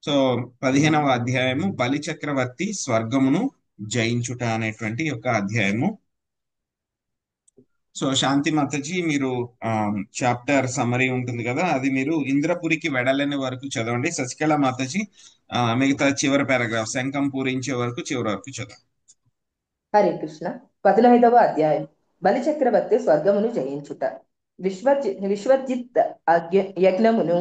So 15వ అధ్యాయము బలి చక్రవర్తి స్వర్గమును జయించుట అనేటువంటి యొక్క అధ్యాయము. సో శాంతి మాతజీ, మీరు చాప్టర్ సమరీ ఉంటుంది కదా, అది మీరు ఇంద్రపురికి వెడలని వరకు చదవండి. శశికళ మాతజీ మిగతా చివరి పారాగ్రాఫ్ శంఖం పూరించే వరకు చివరి వరకు చదవండి. హరే కృష్ణ. 15వ అధ్యాయం బలిచక్రవర్తి స్వర్గమును జయించుట. విశ్వజిత్ యజ్ఞమును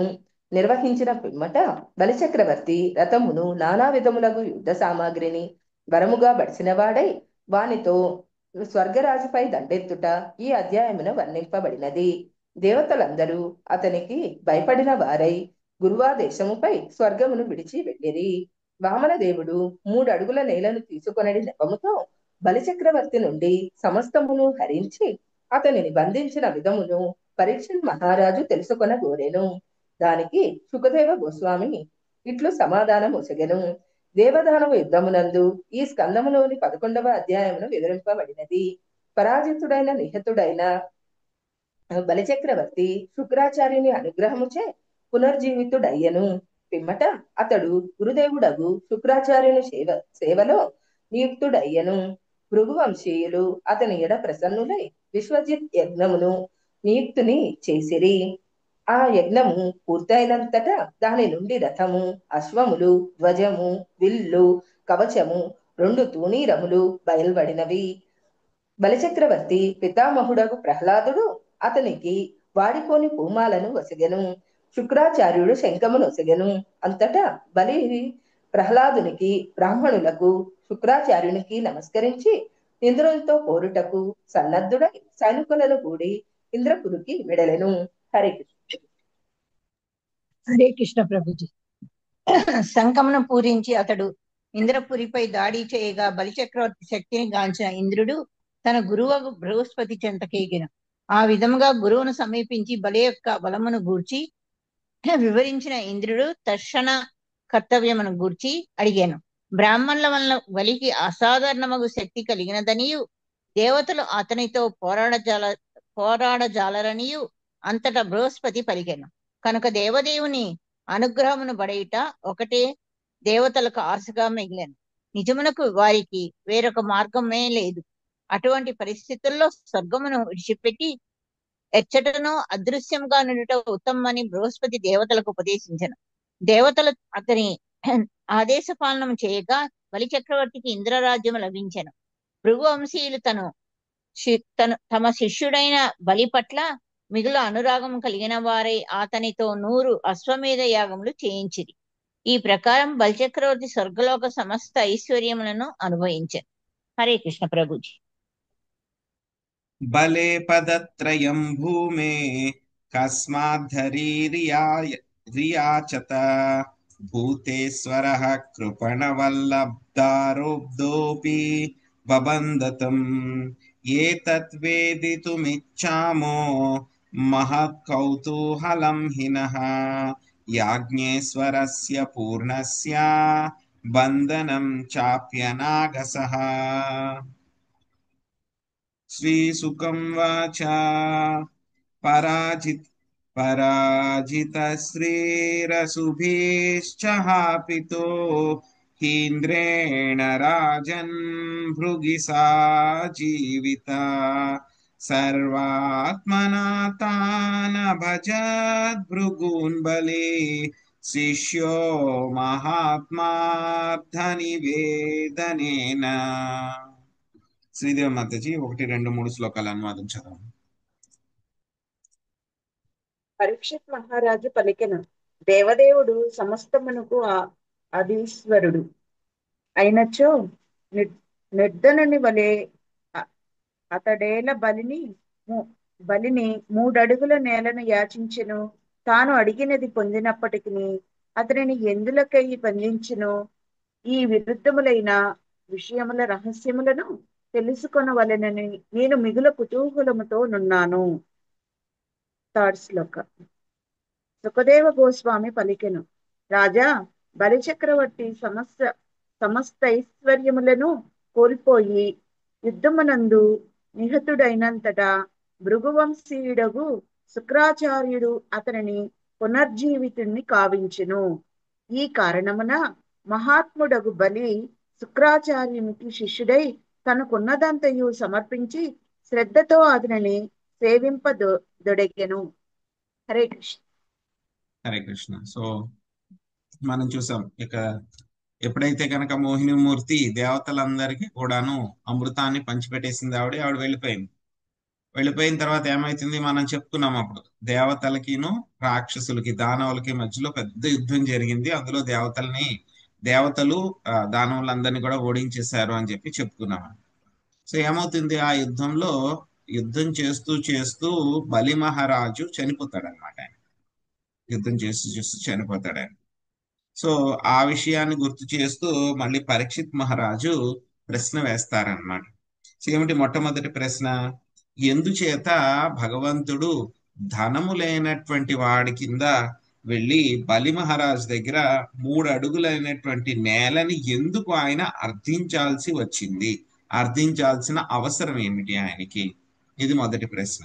నిర్వహించిన పిమ్మట బలిచక్రవర్తి రథమును నానా విధములకు యుద్ధ సామాగ్రిని వరముగా బడిసినవాడై వానితో స్వర్గరాజుపై దండెత్తుట ఈ అధ్యాయమున వర్ణింపబడినది. దేవతలందరూ అతనికి భయపడిన వారై గురువాదేశముపై స్వర్గమును విడిచి వెళ్ళిరి. వామనదేవుడు 3 అడుగుల నేలను తీసుకొనడి నెపముతో బలిచక్రవర్తి నుండి సమస్తమును హరించి అతనిని బంధించిన విధమును పరీక్షిత్ మహారాజు తెలుసుకొనగోరెను. దానికి సుఖదేవ గోస్వామి ఇట్లు సమాధానం ఒసగెను. దేవదానవ యుద్ధమునందు ఈ స్కందములోని 11వ అధ్యాయమును వివరింపబడినది. పరాజితుడైన నిహతుడైన బలిచక్రవర్తి శుక్రాచార్యుని అనుగ్రహముచే పునర్జీవితుడయ్యను. పిమ్మట అతడు గురుదేవుడగు శుక్రాచార్యుని సేవలో నియుక్తుడయ్యను. భృగువంశీయులు అతని ఎడ ప్రసన్నులై విశ్వజిత్ యజ్ఞమును నియుక్తుని చేసిరి. ఆ యజ్ఞము పూర్తయినంతటా దాని నుండి రథము, అశ్వములు, ధ్వజము, విల్లు, కవచము, 2 తూణీరములు బయల్వడినవి. బలిచక్రవర్తి పితామహుడగు ప్రహ్లాదుడు అతనికి వాడిపోని పూమాలను వసగెను. శుక్రాచార్యుడు శంఖమును వసగెను. అంతటా బలి ప్రహ్లాదునికి, బ్రాహ్మణులకు, శుక్రాచార్యునికి నమస్కరించి ఇంద్రునితో పోరుటకు సన్నద్ధుడై సైనికులను కూడి ఇంద్రపురికి వెడలెను. హరే కృష్ణ. హరే కృష్ణ ప్రభుజీ. శంఖమును పూరించి అతడు ఇంద్రపురిపై దాడి చేయగా బలిచక్రవర్తి శక్తిని గాంచిన ఇంద్రుడు తన గురువు బృహస్పతి చెంతకేగిన. ఆ విధముగా గురువును సమీపించి బలి యొక్క బలమును గూర్చి వివరించిన ఇంద్రుడు తక్షణ కర్తవ్యమును గూర్చి అడిగాను. బ్రాహ్మణుల వలన బలికి అసాధారణమగు శక్తి కలిగినదనియు దేవతలు అతనితో పోరాడజాలరనియు అంతటా బృహస్పతి పలికెను. కనుక దేవదేవుని అనుగ్రహమును బడయుట ఒకటే దేవతలకు ఆశగా మిగిలాను. నిజమునకు వారికి వేరొక మార్గమే లేదు. అటువంటి పరిస్థితుల్లో స్వర్గమును విడిచిపెట్టి ఎచ్చటనో అదృశ్యంగా నుండుట ఉత్తమమని బృహస్పతి దేవతలకు ఉపదేశించను. దేవతలు అతని ఆదేశ పాలనం చేయగా బలిచక్రవర్తికి ఇంద్రరాజ్యము లభించెను. భృగువంశీయులు తమ శిష్యుడైన బలి పట్ల మిగులు అనురాగం కలిగిన వారై అతనితో 100 అశ్వమేధ యాగములు చేయించిరి. ఈ ప్రకారం బలిచక్రవర్తి స్వర్గలోక సమస్త ఐశ్వర్యములను అనుభవించారు. హరే కృష్ణ ప్రభుజీ. బలే పదత్రయం భూమే కస్మాద్ధరీరియాచత భూతేశ్వరః కృపణవల్లబ్ధారోబ్ధోపి బబంధతం ఏతద్వేదితుమిచ్చామో మహత్కౌతూహలం హినః యాజ్ఞేశ్వరస్య పూర్ణస్య బంధనం చాప్యనాగసః. శ్రీసుకం వాచ పరాజితశ్రీరసుభిశ్చహాపితో హీంద్రేణ రాజన్ భృగిసా జీవిత సర్వాత్మనా తానభజద్భృగూన్ బలి శిష్యో మహాత్మార్థనివేదనేన. శ్రీదేవి మాతాజీ 1, 2, 3 శ్లోకాలు అనువాదం చదవం. పరీక్షిత్ మహారాజు పలికెను. దేవదేవుడు సమస్తమునకు అధీశ్వరుడు అయినచో నిర్ధనుని వలె అతడేల బలిని 3 అడుగుల నేలను యాచించెను. తాను అడిగినది పొందినప్పటికీ అతనిని ఎందులకై బంధించును? ఈ విరుద్ధములైన విషయముల రహస్యములను తెలుసుకొనవలెనని నేను మిగుల కుతూహలముతో నున్నాను. 3rd శ్లోక. సుఖదేవ గోస్వామి పలికెను. రాజా, బలిచక్రవర్తి సమస్త ఐశ్వర్యములను కోల్పోయి యుద్ధమునందు నిహతుడైనంతటా భృగువంశీయుడగు శుక్రాచార్యుడు అతనిని పునర్జీవితుణ్ణి కావించెను. ఈ కారణమున మహాత్ముడగు బలి శుక్రాచార్యునికి శిష్యుడై తనకున్నదంతయు సమర్పించి శ్రద్ధతో అతనిని సేవింపదొడగెను. హరే కృష్ణ. హరే కృష్ణ. సో మనం చూసాం ఇక ఎప్పుడైతే కనుక మోహినిమూర్తి దేవతలందరికీ కూడాను అమృతాన్ని పంచిపెట్టేసింది, ఆవిడ వెళ్ళిపోయింది. వెళ్ళిపోయిన తర్వాత ఏమైతుంది మనం చెప్పుకున్నాం. అప్పుడు దేవతలకిను రాక్షసులకి దానవులకి మధ్యలో పెద్ద యుద్ధం జరిగింది. అందులో దేవతలు దానవులందరినీ కూడా ఓడించేశారు అని చెప్పి చెప్పుకున్నాం. సో ఏమవుతుంది, ఆ యుద్ధం చేస్తూ చేస్తూ బలి మహారాజు చనిపోతాడు అనమాట. యుద్ధం చేస్తూ చేస్తూ చనిపోతాడు ఆయన. సో ఆ విషయాన్ని గుర్తు చేస్తూ మళ్ళీ పరీక్షిత్ మహారాజు ప్రశ్న వేస్తారనమాట. సో ఏమిటి మొట్టమొదటి ప్రశ్న, ఎందుచేత భగవంతుడు ధనము లేనటువంటి వాడి కింద వెళ్ళి బలి మహారాజు దగ్గర 3 అడుగులైనటువంటి నేలని ఎందుకు ఆయన అర్థించాల్సి వచ్చింది, అర్థించాల్సిన అవసరం ఏమిటి ఆయనకి? ఇది మొదటి ప్రశ్న.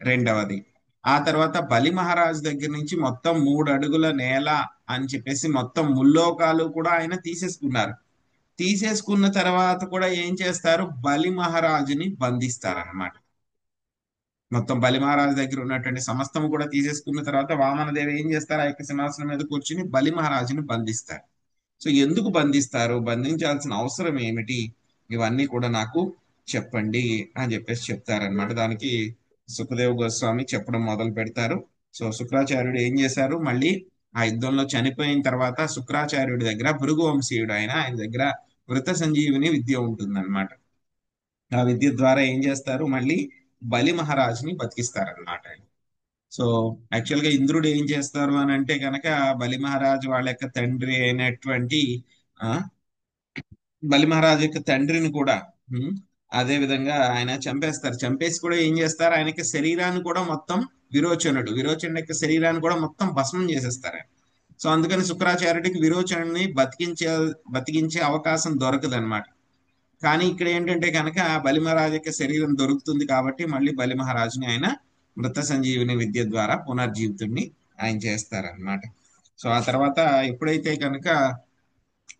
రెండవది, ఆ తర్వాత బలి మహారాజు దగ్గర నుంచి మొత్తం 3 అడుగుల నేల అని చెప్పేసి మొత్తం ముల్లోకాలు కూడా ఆయన తీసేసుకున్న తర్వాత కూడా ఏం చేస్తారు, బలి మహారాజుని బంధిస్తారనమాట. మొత్తం బలి మహారాజు దగ్గర ఉన్నటువంటి సమస్తము కూడా తీసేసుకున్న తర్వాత వామనదేవి ఏం చేస్తారు, ఆ యొక్క సింహాసనం మీద కూర్చుని బలి మహారాజుని బంధిస్తారు. సో ఎందుకు బంధిస్తారు, బంధించాల్సిన అవసరం ఏమిటి, ఇవన్నీ కూడా నాకు చెప్పండి అని చెప్పేసి చెప్తారనమాట. దానికి సుఖదేవ్ గోస్వామి చెప్పడం మొదలు పెడతారు. సో శుక్రాచార్యుడు ఏం చేశారు, మళ్ళీ ఆ యుద్ధంలో చనిపోయిన తర్వాత శుక్రాచార్యుడి దగ్గర భృగు వంశీయుడు ఆయన దగ్గర వృత సంజీవిని విద్య ఉంటుందన్నమాట. ఆ విద్య ద్వారా ఏం చేస్తారు, మళ్ళీ బలి మహారాజుని బతికిస్తారనమాట. సో యాక్చువల్ గా ఇంద్రుడు ఏం చేస్తారు అని అంటే కనుక బలి మహారాజు వాళ్ళ యొక్క తండ్రి అయినటువంటి ఆ బలి మహారాజు యొక్క తండ్రిని కూడా అదే విధంగా ఆయన చంపేస్తారు. చంపేసి కూడా ఏం చేస్తారు, ఆయనకి శరీరాన్ని కూడా మొత్తం విరోచనుడు యొక్క శరీరాన్ని కూడా మొత్తం భస్మం చేసేస్తారు. సో అందుకని శుక్రాచార్యుడికి విరోచనుడిని బతికించే అవకాశం దొరకదు అనమాట. కానీ ఇక్కడ ఏంటంటే కనుక బలి మహారాజు యొక్క శరీరం దొరుకుతుంది కాబట్టి మళ్ళీ బలి మహారాజుని ఆయన మృత సంజీవిని విద్య ద్వారా పునర్జీవితుడిని ఆయన చేస్తారనమాట. సో ఆ తర్వాత ఎప్పుడైతే కనుక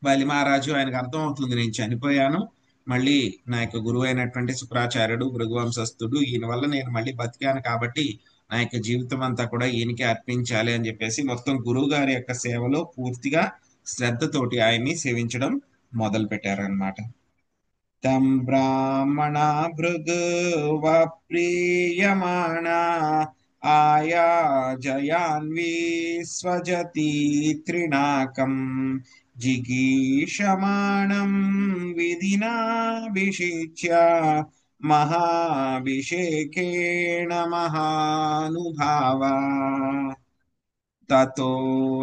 బలి మహారాజు ఆయనకు అర్థం అవుతుంది, నేను చనిపోయాను, మళ్ళీ నా యొక్క గురువు అయినటువంటి శుక్రాచార్యుడు భృగువంశస్థుడు, ఈయన వల్ల నేను మళ్ళీ బతికాను కాబట్టి నా యొక్క జీవితం అంతా కూడా ఈయనకి అర్పించాలి అని చెప్పేసి మొత్తం గురువు గారి యొక్క సేవలో పూర్తిగా శ్రద్ధతోటి ఆయన్ని సేవించడం మొదలు పెట్టారనమాట. తం బ్రాహ్మణ భృగువప్రీయమాణ ఆయా జయాన్వి స్వజతి త్రినాకం జిగీషమాణం విధినాభిషిచ్య మహాభిషేకేణ మహానుభావా తతో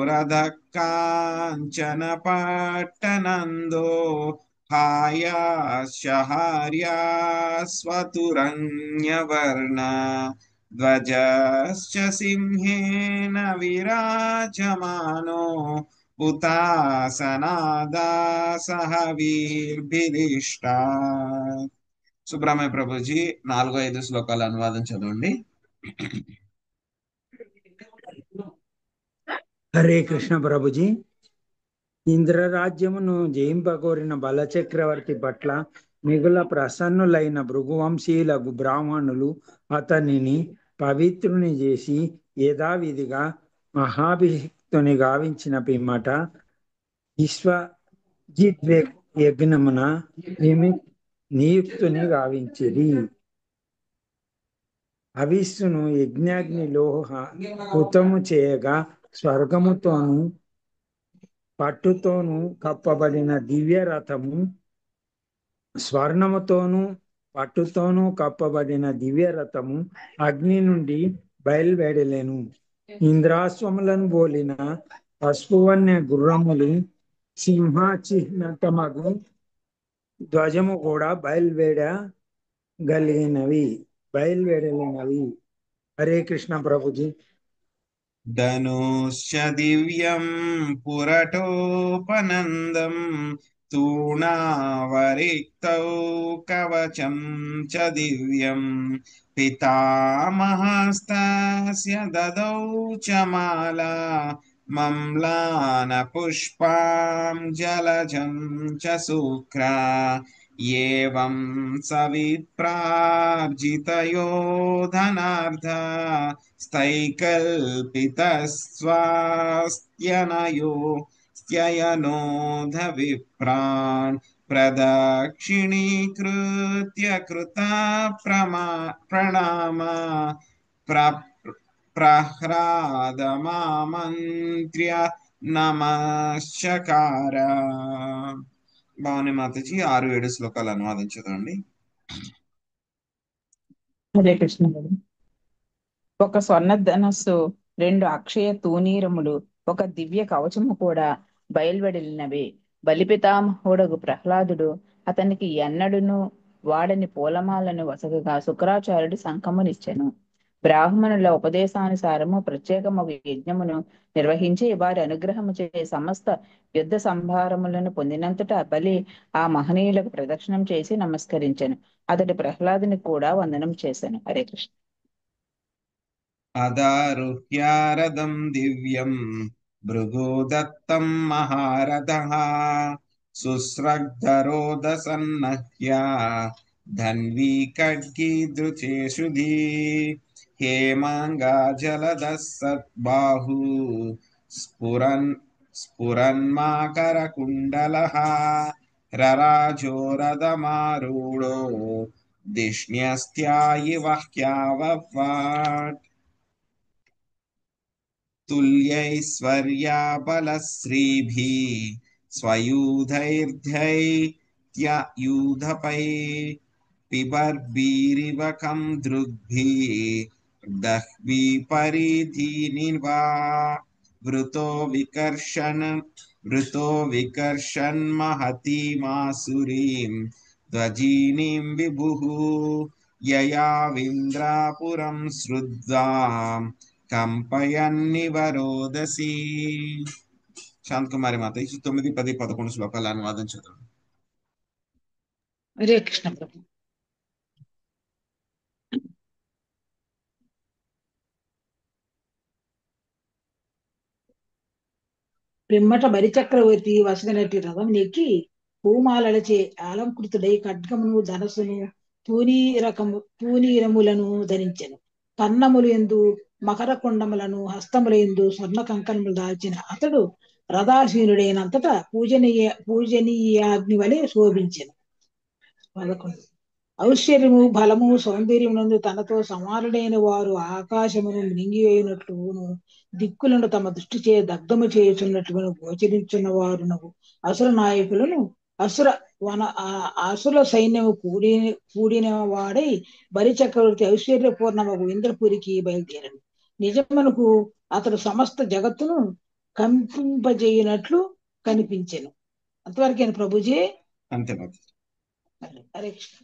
రథః కాంచన పట్టనందో హార్యాస్వతురంగవర్ణ ధ్వజశ్చ సింహేన విరాజమానో ఉతాసనాదాసః వీర్భిరిష్టా. సుబ్రహ్మణ్య ప్రభుజీ 4-5 శ్లోకాల అనువాదం చదవండి. హరే కృష్ణ ప్రభుజీ. ఇంద్రరాజ్యమును జయింపకోరిన బలచక్రవర్తి పట్ల మిగుల ప్రసన్నులైన భృగువంశీయులకు బ్రాహ్మణులు అతనిని పవిత్రుని చేసి యథావిధిగా మహాభిషిక్తుని గావించిన పిమ్మట విశ్వజిత్ యజ్ఞమున నియుక్తుని గావించిరి. అవిస్సును యజ్ఞాగ్నిలో హుతము చేయగా స్వర్గముతోను పట్టుతోను కప్పబడిన దివ్య రథము స్వర్ణముతోను పట్టుతోను కప్పబడిన దివ్య రథము అగ్ని నుండి బయలువెడలేను. ఇంద్రాశ్వములను బోలిన పసుపువన్య గుర్రములు సింహచిహ్నతమగు ధ్వజము కూడా బయలువెడలేనవి. హరే కృష్ణ ప్రభుజీ. ధనుశ్చ దివ్యం పురటోపనందం తూణావరిక్తౌ కవచం చ దివ్యం పితామహస్తస్య దదౌ చ మాలా మమ్లాన పుష్పాం జలజం చ శుక్రా ఏవం సవిప్రార్జితయో ధనార్థ స్థైకల్పితస్వాస్త్యనయో స్థయనోధ విప్రాన్ ప్రదక్షిణీకృత్య కృత ప్రణామ ప్ర ప్రహ్లాదమామంత్ర్య నమశ్చకార. భావని మాతజీ 6-7 శ్లోకాలు అనువాదించదండి. హరే కృష్ణ గారు. ఒక స్వర్ణ ధనస్సు, 2 అక్షయ తూనీరములు, ఒక దివ్య కవచము కూడా బయలువెడలినవి. బలిపితామహుడగు ప్రహ్లాదుడు అతనికి ఎన్నడును వాడని పూలమాలను వసగగా శుక్రాచార్యుడు సంకమునిచ్చెను. బ్రాహ్మణుల ఉపదేశానుసారము ప్రత్యేకమగు యజ్ఞమును నిర్వహించి వారి అనుగ్రహము చే సమస్త యుద్ధ సంభారములను పొందినంతటా బలి ఆ మహనీయులకు ప్రదక్షిణం చేసి నమస్కరించెను. అతడి ప్రహ్లాదుని కూడా వందనం చేశాను. హరే కృష్ణ. అదారుహ్యారథం దివ్యం భృగుదత్తం మహారథః శుశ్రగ్ధరోదసన్నహ్య ధన్వీ ఖడ్గీదృచేషుధీ హేమాంగాజలదः సద్బాహు స్ఫురన్మాకరకుండలః రరాజో రథమారూఢో దిష్ణ్యస్త్యాయివహ్యావవాట్ తుల్యైశ్వర్యాబలశ్రీభిः స్వయూధైర్ధైర్యయూధపై పిబర్భిరివకం దృగ్భిः దహ్వీపరిధీనివా వృతో వికర్షన్ మహతీమాసురీం ధ్వజీనీం విభుః యయావింద్రాపురం శ్రుద్వాం కంపయన్నివరోదసి. శాంతకుమారి మాత 9, 10, 11 శ్లోకాలు అనువాదం చదువు. హరే కృష్ణ ప్రభు. పిమ్మట బలిచక్రవర్తి వసగనటి రథం నెక్కి పూమాలలచే అలంకృతుడై ఖడ్గమును ధనస్సును తూనీరములను ధరించెను. కన్నములు ఎందు మకర కుండములను, హస్తముల ఎందు స్వర్ణ కంకణములు దాల్చిన అతడు రథాసీనుడైనంతటా పూజనీయాగ్ని వలె శోభించెను. 11. ఔశ్వర్యము, బలము, సౌందర్యమునందు తనతో సమానుడైన వారు ఆకాశమును మృంగివేయునట్లును దిక్కులను తమ దృష్టి చే దగ్ధము చేయుచున్నట్లును గోచరించున్న వారునకు అసుర నాయకులను అసుర సైన్యము కూడిన వాడై బలిచక్రవర్తి ఐశ్వర్యపూర్ణమగు ఇంద్రపురికి బయలుదేరను. నిజమునకు అతడు సమస్త జగత్తును కంపింపజేయునట్లు కనిపించెను. అంతవరకేనా ప్రభుజీ? అంతే. హరే కృష్ణ.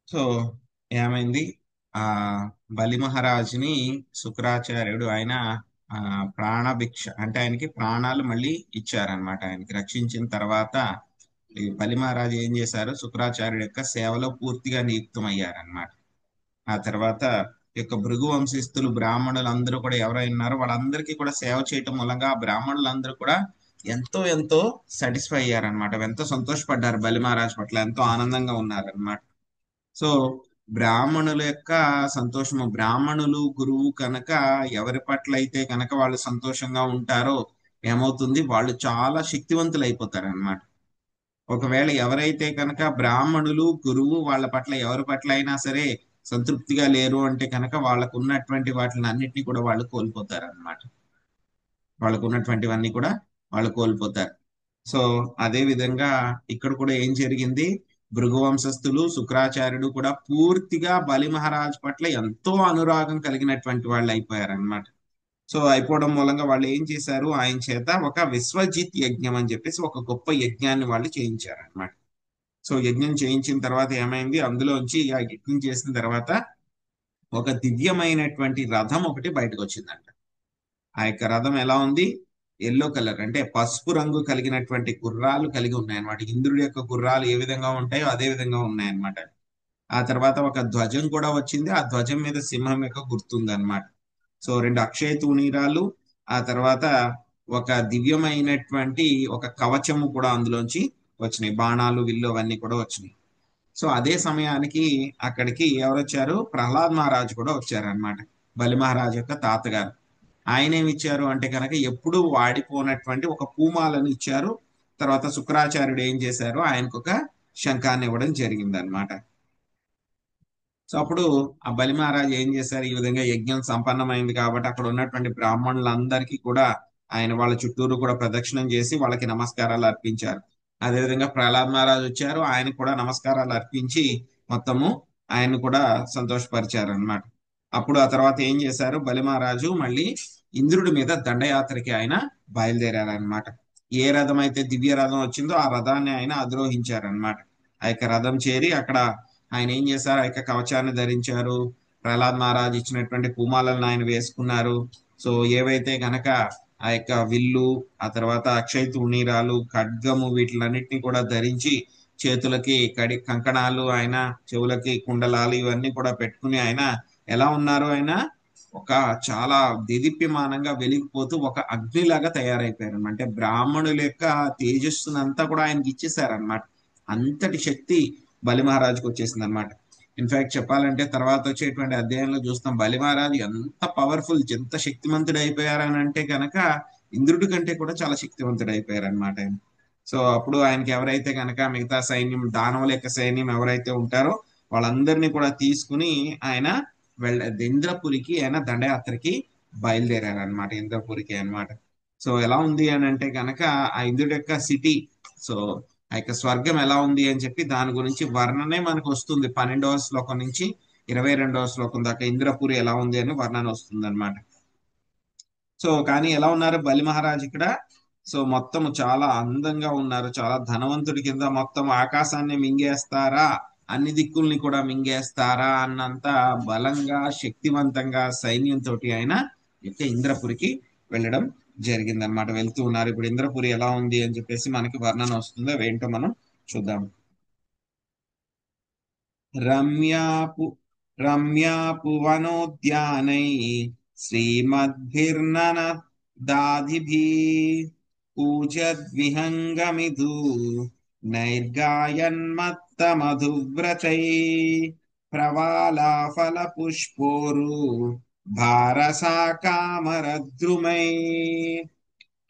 సో ఏమైంది, ఆ బలి మహారాజుని శుక్రాచార్యుడు ఆయన ప్రాణభిక్ష అంటే ఆయనకి ప్రాణాలు మళ్ళీ ఇచ్చారనమాట. ఆయనకి రక్షించిన తర్వాత ఈ బలి మహారాజు ఏం చేశారు, శుక్రాచార్యుడు యొక్క సేవలో పూర్తిగా నియుక్తం అయ్యారనమాట. ఆ తర్వాత యొక్క భృగు వంశస్థులు బ్రాహ్మణులు అందరూ కూడా ఎవరైనా ఉన్నారో వాళ్ళందరికీ కూడా సేవ చేయటం మూలంగా ఆ బ్రాహ్మణులందరూ కూడా ఎంతో సాటిస్ఫై అయ్యారనమాట. ఎంతో సంతోషపడ్డారు బలి మహారాజ్ పట్ల, ఎంతో ఆనందంగా ఉన్నారనమాట. సో బ్రాహ్మణుల యొక్క సంతోషము, బ్రాహ్మణులు గురువు కనుక ఎవరి పట్ల అయితే కనుక వాళ్ళు సంతోషంగా ఉంటారో ఏమవుతుంది, వాళ్ళు చాలా శక్తివంతులు అయిపోతారు అనమాట. ఒకవేళ ఎవరైతే కనుక బ్రాహ్మణులు గురువు వాళ్ళ పట్ల ఎవరి పట్ల అయినా సరే సంతృప్తిగా లేరు అంటే కనుక వాళ్ళకు ఉన్నటువంటి వాటిని అన్నిటినీ కూడా వాళ్ళు కోల్పోతారు అనమాట. వాళ్ళకు ఉన్నటువంటివన్నీ కూడా వాళ్ళు కోల్పోతారు. సో అదే విధంగా ఇక్కడ కూడా ఏం జరిగింది, భృగు వంశస్థులు శుక్రాచార్యుడు కూడా పూర్తిగా బలి మహారాజ్ పట్ల ఎంతో అనురాగం కలిగినటువంటి వాళ్ళు అయిపోయారనమాట. సో అయిపోవడం మూలంగా వాళ్ళు ఏం చేశారు, ఆయన చేత ఒక విశ్వజిత్ యజ్ఞం అని చెప్పేసి ఒక గొప్ప యజ్ఞాన్ని వాళ్ళు చేయించారనమాట. సో యజ్ఞం చేయించిన తర్వాత ఏమైంది, అందులోంచి ఆ యజ్ఞం చేసిన తర్వాత ఒక దివ్యమైనటువంటి రథం ఒకటి బయటకు వచ్చిందంట. ఆ యొక్క రథం ఎలా ఉంది, ఎల్లో కలర్ అంటే పసుపు రంగు కలిగినటువంటి గుర్రాలు కలిగి ఉన్నాయన్నమాట. ఇంద్రుడి యొక్క గుర్రాలు ఏ విధంగా ఉంటాయో అదే విధంగా ఉన్నాయన్నమాట. ఆ తర్వాత ఒక ధ్వజం కూడా వచ్చింది, ఆ ధ్వజం మీద సింహం యొక్క గుర్తుంది అనమాట. సో 2 అక్షయ తూణీరాలు, ఆ తర్వాత ఒక దివ్యమైనటువంటి ఒక కవచము కూడా అందులోంచి వచ్చినాయి. బాణాలు, విల్లు అవన్నీ కూడా వచ్చినాయి. సో అదే సమయానికి అక్కడికి ఎవరు వచ్చారు? ప్రహ్లాద్ మహారాజు కూడా వచ్చారు అనమాట. బలి మహారాజు యొక్క తాతగారు. ఆయన ఏమి ఇచ్చారు అంటే కనుక ఎప్పుడూ వాడిపోనటువంటి ఒక పూమాలను ఇచ్చారు. తర్వాత శుక్రాచార్యుడు ఏం చేశారు? ఆయనకు ఒక శంఖాన్ని ఇవ్వడం జరిగింది అనమాట. సో అప్పుడు ఆ బలి మహారాజు ఏం చేశారు? ఈ విధంగా యజ్ఞం సంపన్నమైంది కాబట్టి అక్కడ ఉన్నటువంటి బ్రాహ్మణులందరికీ కూడా ఆయన వాళ్ళ చుట్టూరు కూడా ప్రదక్షిణం చేసి వాళ్ళకి నమస్కారాలు అర్పించారు. అదేవిధంగా ప్రహ్లాద్ మహారాజు వచ్చారు, ఆయన కూడా నమస్కారాలు అర్పించి మొత్తము ఆయన కూడా సంతోషపరిచారు అన్నమాట. అప్పుడు ఆ తర్వాత ఏం చేశారు? బలి మహారాజు మళ్ళీ ఇంద్రుడి మీద దండయాత్రకి ఆయన బయలుదేరారనమాట. ఏ రథం అయితే దివ్య రథం వచ్చిందో ఆ రథాన్ని ఆయన అధిరోహించారనమాట. ఆ యొక్క రథం చేరి అక్కడ ఆయన ఏం చేశారు? ఆ యొక్క కవచాన్ని ధరించారు. ప్రహ్లాద్ మహారాజ్ ఇచ్చినటువంటి పూమాలను ఆయన వేసుకున్నారు. సో ఏవైతే గనక ఆ యొక్క విల్లు, ఆ తర్వాత అక్షయ తూణీరాలు, ఖడ్గము వీటిలన్నిటిని కూడా ధరించి చేతులకి కంకణాలు, ఆయన చెవులకి కుండలాలు ఇవన్నీ కూడా పెట్టుకుని ఆయన ఎలా ఉన్నారు? ఆయన ఒక చాలా దేదీప్యమానంగా వెలిగిపోతూ ఒక అగ్నిలాగా తయారైపోయారు. అంటే బ్రాహ్మణుల యొక్క తేజస్సునంతా కూడా ఆయనకి ఇచ్చేసారనమాట. అంతటి శక్తి బలి మహారాజుకు వచ్చేసింది అనమాట. ఇన్ఫాక్ట్ చెప్పాలంటే తర్వాత వచ్చేటువంటి అధ్యాయంలో చూస్తాం బలి మహారాజు ఎంత పవర్ఫుల్, ఎంత శక్తివంతుడు అయిపోయారని అంటే కనుక ఇంద్రుడి కంటే కూడా చాలా శక్తివంతుడు అయిపోయారు అనమాట ఆయన. సో అప్పుడు ఆయనకి ఎవరైతే కనుక మిగతా సైన్యం, దానవుల యొక్క సైన్యం ఎవరైతే ఉంటారో వాళ్ళందరినీ కూడా తీసుకుని ఆయన ఇంద్రపురికి ఆయన దండయాత్రకి బయలుదేరారు అనమాట. ఇంద్రపురికి అన్నమాట. సో ఎలా ఉంది అని అంటే కనుక ఆ ఇంద్రుడి యొక్క సిటీ, సో ఆ యొక్క స్వర్గం ఎలా ఉంది అని చెప్పి దాని గురించి వర్ణనే మనకు వస్తుంది. 12వ శ్లోకం నుంచి 22వ శ్లోకం దాకా ఇంద్రపురి ఎలా ఉంది అని వర్ణన వస్తుంది అనమాట. సో కానీ ఎలా ఉన్నారు బలి మహారాజ్ ఇక్కడ? సో మొత్తం చాలా అందంగా ఉన్నారు, చాలా ధనవంతుడి కింద. మొత్తం ఆకాశాన్ని మింగేస్తారా, అన్ని దిక్కుల్ని కూడా మింగేస్తారా అన్నంత బలంగా, శక్తివంతంగా సైన్యంతో ఆయన యొక్క ఇంద్రపురికి వెళ్ళడం జరిగిందనమాట. వెళ్తూ ఉన్నారు. ఇప్పుడు ఇంద్రపురి ఎలా ఉంది అని చెప్పేసి మనకి వర్ణన వస్తుంది. అవేంటో మనం చూద్దాం. రమ్యాపు రమ్యాపువనోద్యానై శ్రీమద్భిర్నన దాధిభి పూజద్విహంగమిధు నైర్గాయన్మత్తమధువ్రతై ప్రవాళాఫలపుష్పోరు భారసాకామరద్రుమై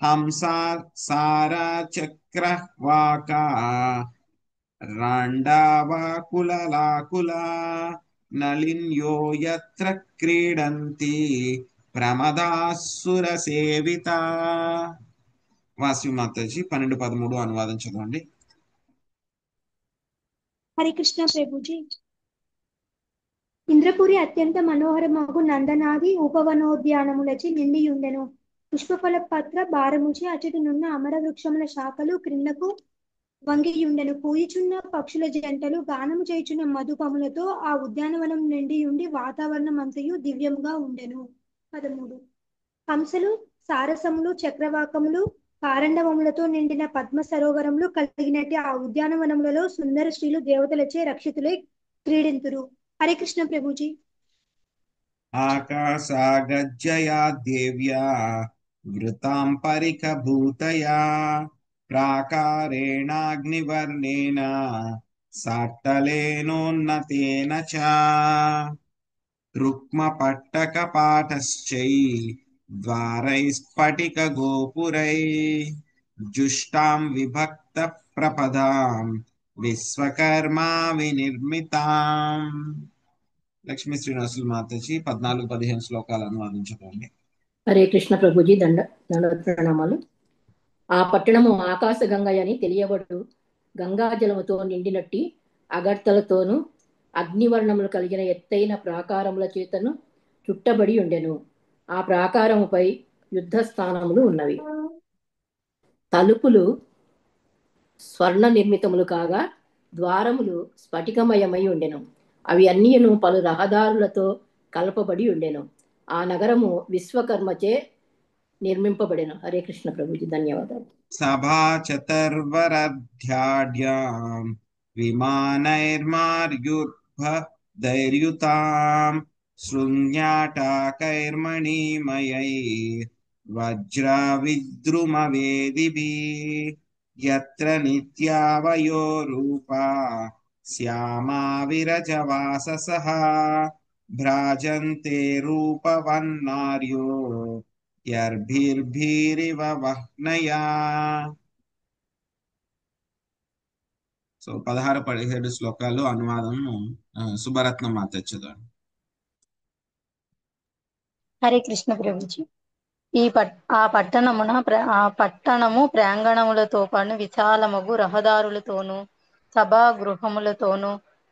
హంసా సారా చక్రవాకా రాండావాకులలాకులా నళిన్యో యత్ర క్రీడంతి ప్రమదాసుర సేవిత. వాసవి మాతాజీ 12-13 అనువాదం చదవండి. హరికృష్ణ ప్రభుజీ. ఇంద్రపురి అత్యంత మనోహరమగు నందనాది ఉపవనోద్యానములచే నిండియుండెను. పుష్పఫల పత్ర భారముచే అచటినున్న అమర వృక్షముల శాఖలు క్రిందకు వంగియుండెను. పూయిచున్న పక్షుల జంటలు గానము చేయుచున్న మధుపములతో ఆ ఉద్యానవనం నిండియుండి వాతావరణం అంతయు దివ్యముగా ఉండెను. 13. హంసలు, సారసములు, చక్రవాకములు, కారండవములతో నిండిన పద్మ సరోవరములు కలిగినట్టు ఆ ఉద్యానవనములలో సుందర స్త్రీలు దేవతలచే రక్షితులై క్రీడింతురు. హరే కృష్ణ ప్రభుజీ. ఆకాశాగజ్జయా దేవ్యా వృతాం పరికభూతయా ప్రాకారేణాగ్నివర్ణేన సాట్టలేనోన్నతేన చ రుక్మపట్టకపాటశ్చై ద్వారైస్ఫటిక గోపురై జుష్టాం విభక్త ప్రపదాం విశ్వకర్మా వినిర్మితాం. లక్ష్మీ శ్రీనివాసులు మాతాజీ 14-15 శ్లోకాలు అనువాదించుకోండి. హరే కృష్ణ ప్రభుజీ. దండ ప్రణామాలు. ఆ పట్టణము ఆకాశ గంగయని తెలియబడు గంగాజలముతో నిండినట్టి అగర్తలతోనూ అగ్నివర్ణములు కలిగిన ఎత్తైన ప్రాకారముల చేతను చుట్టబడి ఉండెను. ఆ ప్రాకారముపై యుద్ధ స్థానములు ఉన్నవి. తలుపులు స్వర్ణ నిర్మితములు కాగా ద్వారములు స్ఫటికమయమై ఉండెను. అవి అన్నియును పలు రహదారులతో కలపబడి ఉండెను. ఆ నగరము విశ్వకర్మచే నిర్మింపబడెను. హరే కృష్ణ ప్రభుజీ. ధన్యవాదాలు. సభా చతర్వరధ్యాఢ్యాం విమానైర్మార్యుర్భ ధైర్యుతాం शृङ्गाटकैर्मणिमयैर्वज्रविद्रुमवेदिभिः यत्र नित्यावयो रूपा श्यामा विरजवाससः भ्राजन्ते रूपवन्नार्यो यर्भिर्भिरिव वह्नया. సో 16-17 శ్లోకాలు అనువాదం సుబ్బరత్నం మాత చదవండి. హరే కృష్ణ ప్రభుజీ. ఆ పట్టణము ప్రాంగణములతో పాటు విశాలమగు రహదారులతోనూ సభాగృహములతోనూ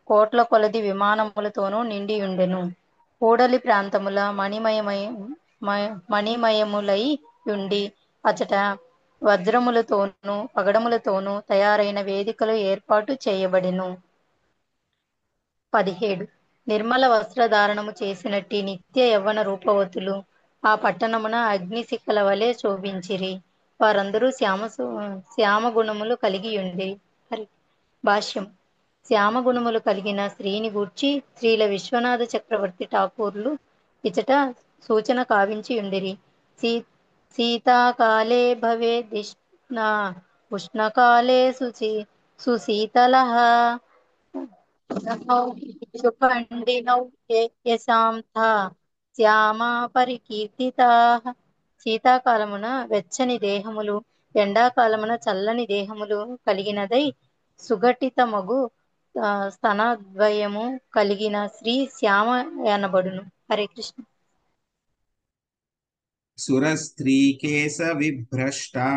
కోట్ల కొలది విమానములతోనూ నిండి ఉండెను. కూడలి ప్రాంతముల మణిమయములై ఉండి అచట వజ్రములతోనూ పగడములతోనూ తయారైన వేదికలు ఏర్పాటు చేయబడెను. 17 నిర్మల వస్త్రధారణము చేసినట్టి నిత్య యవ్వన రూపవతులు ఆ పట్టణమున అగ్నిశిఖల వలె శోభించిరి. వారందరూ శ్యామ గుణములు కలిగి ఉండిరి. భాష్యం. శ్యామ గుణములు కలిగిన స్త్రీని గూర్చి శ్రీల విశ్వనాథ చక్రవర్తి ఠాకూర్లు ఇచట సూచన కావించి ఉండిరి. శీతాకాలే భవేదిష్ణ ఉష్ణకాలే సుశీతలః సుఖండినౌ యశాంతా శ్యామా పరికీర్తితాః. శీతాకాలమున వెచ్చని దేహములు, ఎండాకాలమున చల్లని దేహములు కలిగినదై సుఘటితమగు స్తనద్వయము కలిగిన శ్రీ శ్యామ అనబడును. హరే కృష్ణ. సురస్త్రీకేశవిభ్రష్టా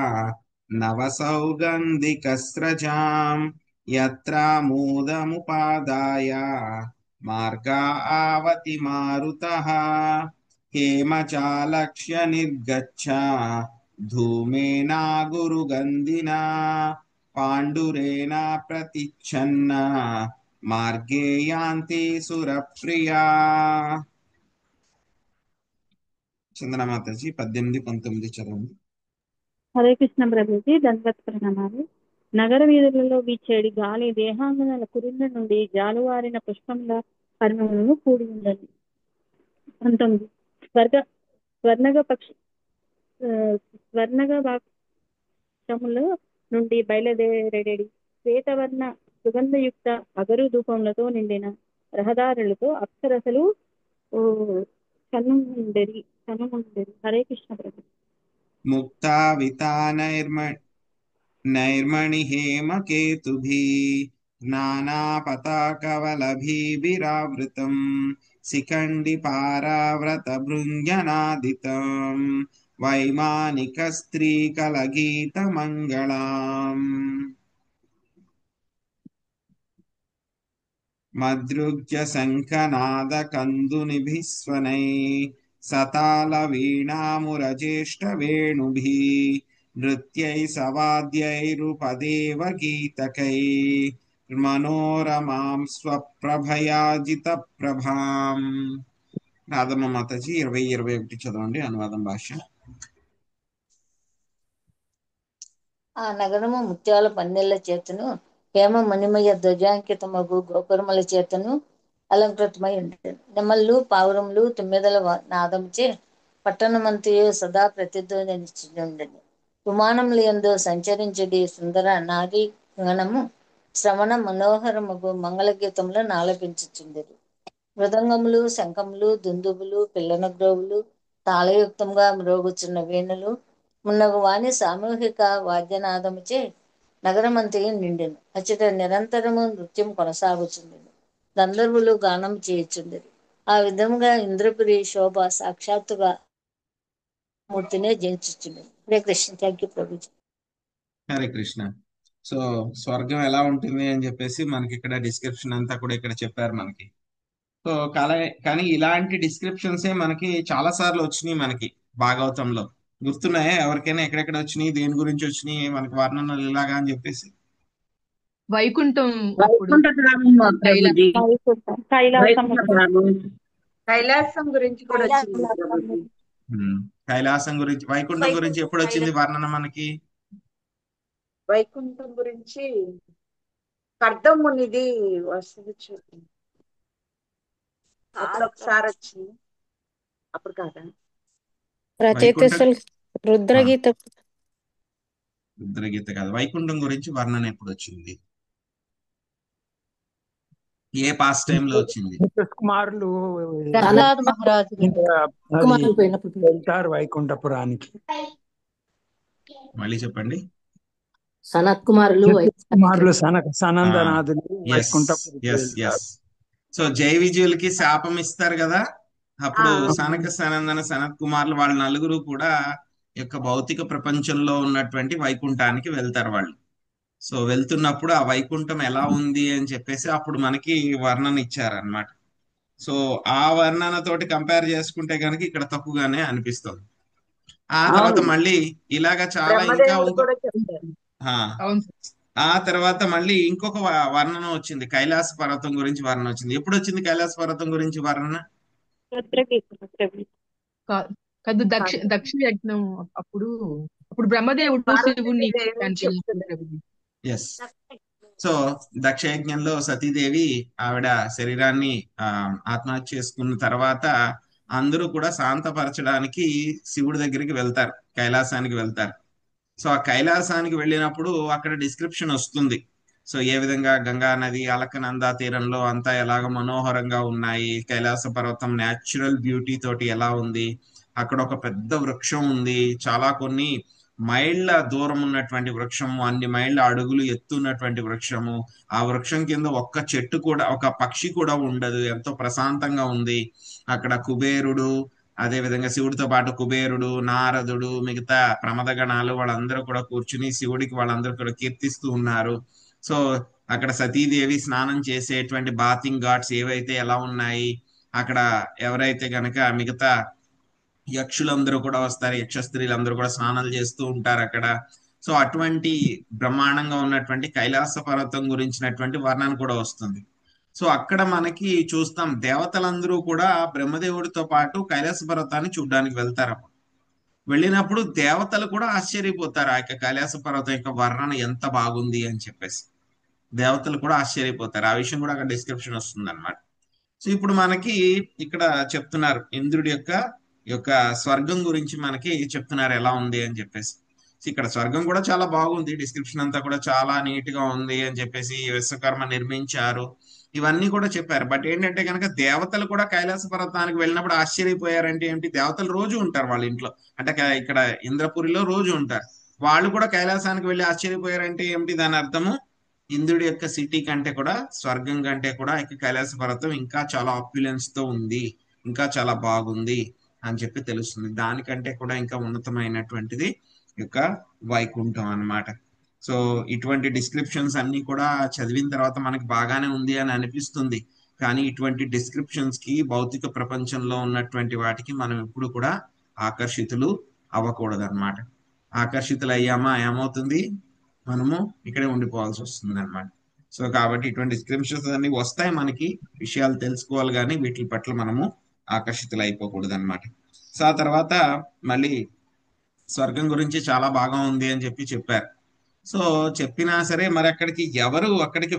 నవసౌగంధికస్రజాం యత్రామోదముపాదాయ మార్గా ఆవతి మారుతః హేమచాలక్ష్య నిర్గచ్చ ధూమేనా గురుగంధినా పాండురేణ ప్రతిచ్ఛన్న మార్గే యాంతి సురప్రియా. చందనమాతాజీ 18-19 చదవండి. హరే కృష్ణ ప్రభుజీ. దండవత్ ప్రణామాలు. నగర వీధులలో వీచేడి గాలి దేహాంగనాల కురింద నుండి జాలువారిన పుష్పముల పరిమళములను కూడి ఉన్నది. 19 స్వర్ణగ పక్షముల నుండి బయలుదేరెడి శ్వేతవర్ణ సుగంధయుక్త అగరు ధూపములతో నిండిన రహదారులతో అప్సరసలు కనుముండెరి. హరే కృష్ణ ప్రభు. ముక్తావితానైర్మణిహేమకేతుభిः నానాపతాకవలభిభిరావృతం శిఖండిపారావ్రతభృంజనాదితం వైమానికస్త్రీకలగీతమంగళాం. మద్రుజ్య శంఖనాదకందునిభిస్వనైః సతాళవీణామురజేష్టవేణుభిः నృత్యై సవాద్యైరుపదేవ గీతకైः మనోరమాం స్వప్రభయాజితప్రభాం. రాధమ్మ మాతాజీ 20-21 చదవండి. అనువాదం భాష. ఆ నగరము ముత్యాల పందెళ్ల చేతను హేమ మణిమయ ధ్వజాంకితమగు గోపురముల చేతను అలంకృతమై ఉండేది. నెమళ్ళు పావురములు తుమ్మెదల నాదముచే పట్టణమంతయు సదా ప్రతిధ్వనించుచుండెను. విమానముల యందు సంచరించడి సుందర నారీ గణము శ్రవణ మనోహరముగు మంగళగీతములను ఆలపించుచుండెను. మృదంగములు, శంఖములు, దుందుబులు, పిల్లన గ్రోవులు, తాళయుక్తంగా మ్రోగుచున్న వీణులు మున్నగు వాణి సామూహిక వాద్యనాదముచే నగరమంతయు నిండెను. అచ్చట నిరంతరము నృత్యం కొనసాగుచుండెను. గంధర్వులు గానం చేయుచుండెను. ఆ విధముగా ఇంద్రపురి శోభ సాక్షాత్తుగా మూర్తినే జయించుచుండెను. Hare Krishna. Thank you Prabhuji. Hare Krishna. So స్వర్గం ఎలా ఉంటుంది అని చెప్పేసి మనకి ఇక్కడ డిస్క్రిప్షన్ అంతా కూడా ఇక్కడ చెప్పారు మనకి. సో కానీ ఇలాంటి డిస్క్రిప్షన్సే మనకి చాలా సార్లు వచ్చినాయి మనకి భాగవతంలో. గుర్తున్నాయా ఎవరికైనా ఎక్కడెక్కడ వచ్చినాయి, దేని గురించి వచ్చినాయి మనకి వర్ణనలు ఇలాగా అని చెప్పేసి? వైకుంఠం కైలాసం గురించి కూడా వచ్చింది ప్రభుజీ. కైలాసం గురించి, వైకుంఠం గురించి ఎప్పుడు వచ్చింది వర్ణన మనకి? వైకుంఠం గురించి కర్దమునిది వస్తుంది చూడండి. అప్పుడు ఒకసారి వచ్చింది అప్పుడు కాదా వైకుంఠం రచయిత రుద్రగీత రుద్రగీత కాదు, వైకుంఠం గురించి వర్ణన ఎప్పుడు వచ్చింది, ఏ పాస్ట్ టైం లో వచ్చింది? కుమారులు ప్రహ్లాద్ మహారాజు అది కుమారులు పోయినప్పుడు వెళ్తారు వైకుంఠపురానికి. మళ్ళీ చెప్పండి. సనత్ కుమారులు కుమారులు సనందనాథులు ఎస్ వైకుంఠపురికి ఎస్ వెళ్తారు. ఎస్. సో జై విజయులకి శాపం ఇస్తారు కదా, అప్పుడు ఆ. సనక సనందన సనత్ కుమార్లు వాళ్ళ నలుగురు కూడా యొక్క భౌతిక ప్రపంచంలో ఉన్నటువంటి వైకుంఠానికి వెళ్తారు వాళ్ళు. సో వెళ్తున్నప్పుడు ఆ వైకుంఠం ఎలా ఉంది అని చెప్పేసి అప్పుడు మనకి వర్ణన ఇచ్చారనమాట. సో ఆ వర్ణనతోటి కంపేర్ చేసుకుంటే కనుక ఇక్కడ తక్కువగానే అనిపిస్తుంది. ఆ తర్వాత అవును మళ్ళీ ఇలాగ చాలా ఇంకా బ్రహ్మదేవుడు కూడా చెప్తారు ఆ, అవును ఆ తర్వాత మళ్ళీ ఇంకొక వర్ణన వచ్చింది, కైలాస పర్వతం గురించి వర్ణన వచ్చింది. ఎప్పుడు వచ్చింది కైలాస పర్వతం గురించి వర్ణన? రుద్రగీత కాదు దక్షిణ యజ్ఞం అప్పుడు అప్పుడు బ్రహ్మదేవుడు శివుణ్ణి పార్వతీదేవి అంటే చెప్తున్నారు. ఎస్. సో దక్షయజ్ఞంలో సతీదేవి ఆవిడ శరీరాన్ని ఆత్మహత్య చేసుకున్న తర్వాత అందరూ కూడా శాంతపరచడానికి శివుడి దగ్గరికి వెళ్తారు, కైలాసానికి వెళ్తారు. సో ఆ కైలాసానికి వెళ్ళినప్పుడు అక్కడ డిస్క్రిప్షన్ వస్తుంది. సో ఏ విధంగా గంగా నది అలకనంద తీరంలో అంతా ఎలాగ మనోహరంగా ఉన్నాయి, కైలాస పర్వతం న్యాచురల్ బ్యూటీ తోటి ఎలా ఉంది, అక్కడ ఒక పెద్ద వృక్షం ఉంది, చాలా కొన్ని మైళ్ళ దూరం ఉన్నటువంటి వృక్షము, అన్ని మైళ్ళ అడుగులు ఎత్తున్నటువంటి వృక్షము. ఆ వృక్షం కింద ఒక్క చెట్టు కూడా, ఒక పక్షి కూడా ఉండదు, ఎంతో ప్రశాంతంగా ఉంది. అక్కడ కుబేరుడు, అదే విధంగా శివుడితో పాటు కుబేరుడు, నారదుడు, మిగతా ప్రమదగణాలు వాళ్ళందరూ కూడా కూర్చుని శివుడికి వాళ్ళందరూ కూడా కీర్తిస్తూ ఉన్నారు. సో అక్కడ సతీదేవి స్నానం చేసేటువంటి బాతింగ్ ఘాట్స్ ఏవైతే ఎలా ఉన్నాయి, అక్కడ ఎవరైతే గనక మిగతా యక్షులందరూ కూడా వస్తారు, యక్ష స్త్రీలందరూ కూడా స్నానాలు చేస్తూ ఉంటారు అక్కడ. సో అటువంటి బ్రహ్మాండంగా ఉన్నటువంటి కైలాస పర్వతం గురించినటువంటి వర్ణన కూడా వస్తుంది. సో అక్కడ మనకి చూస్తాం దేవతలందరూ కూడా బ్రహ్మదేవుడితో పాటు కైలాస పర్వతాన్ని చూడడానికి వెళ్తారు. వెళ్ళినప్పుడు దేవతలు కూడా ఆశ్చర్యపోతారు, ఆ యొక్క కైలాస పర్వతం యొక్క వర్ణన ఎంత బాగుంది అని చెప్పేసి దేవతలు కూడా ఆశ్చర్యపోతారు. ఆ విషయం కూడా అక్కడ డిస్క్రిప్షన్ వస్తుంది అనమాట. సో ఇప్పుడు మనకి ఇక్కడ చెప్తున్నారు ఇంద్రుడి యొక్క యొక్క స్వర్గం గురించి మనకి చెప్తున్నారు ఎలా ఉంది అని చెప్పేసి. సో ఇక్కడ స్వర్గం కూడా చాలా బాగుంది, డిస్క్రిప్షన్ అంతా కూడా చాలా నీట్ గా ఉంది అని చెప్పేసి, విశ్వకర్మ నిర్మించారు, ఇవన్నీ కూడా చెప్పారు. బట్ ఏంటంటే కనుక దేవతలు కూడా కైలాస పర్వతానికి వెళ్ళినప్పుడు ఆశ్చర్యపోయారంటే ఏంటి, దేవతలు రోజు ఉంటారు వాళ్ళ ఇంట్లో, అంటే ఇక్కడ ఇంద్రపురిలో రోజు ఉంటారు, వాళ్ళు కూడా కైలాసానికి వెళ్ళి ఆశ్చర్యపోయారంటే ఏమిటి, దాని అర్థము ఇంద్రుడి యొక్క సిటీ కంటే కూడా, స్వర్గం కంటే కూడా ఇక కైలాస పర్వతం ఇంకా చాలా ఆప్యులెన్స్ తో ఉంది, ఇంకా చాలా బాగుంది అని చెప్పి తెలుస్తుంది. దానికంటే కూడా ఇంకా ఉన్నతమైనటువంటిది యొక్క వైకుంఠం అన్నమాట. సో ఇటువంటి డిస్క్రిప్షన్స్ అన్ని కూడా చదివిన తర్వాత మనకి బాగానే ఉంది అని అనిపిస్తుంది, కానీ ఇటువంటి డిస్క్రిప్షన్స్ కి భౌతిక ప్రపంచంలో ఉన్నటువంటి వాటికి మనం ఎప్పుడు కూడా ఆకర్షితులు అవ్వకూడదు అనమాట. ఆకర్షితులు అయ్యామా ఏమవుతుంది, మనము ఇక్కడే ఉండిపోవాల్సి వస్తుంది అనమాట. సో కాబట్టి ఇటువంటి డిస్క్రిప్షన్స్ అన్ని వస్తాయి, మనకి విషయాలు తెలుసుకోవాలి, కానీ వీటి పట్ల మనము ఆకర్షితులు అయిపోకూడదు అనమాట. సో ఆ తర్వాత మళ్ళీ స్వర్గం గురించి చాలా బాగా ఉంది అని చెప్పి చెప్పారు. సో చెప్పినా సరే మరి అక్కడికి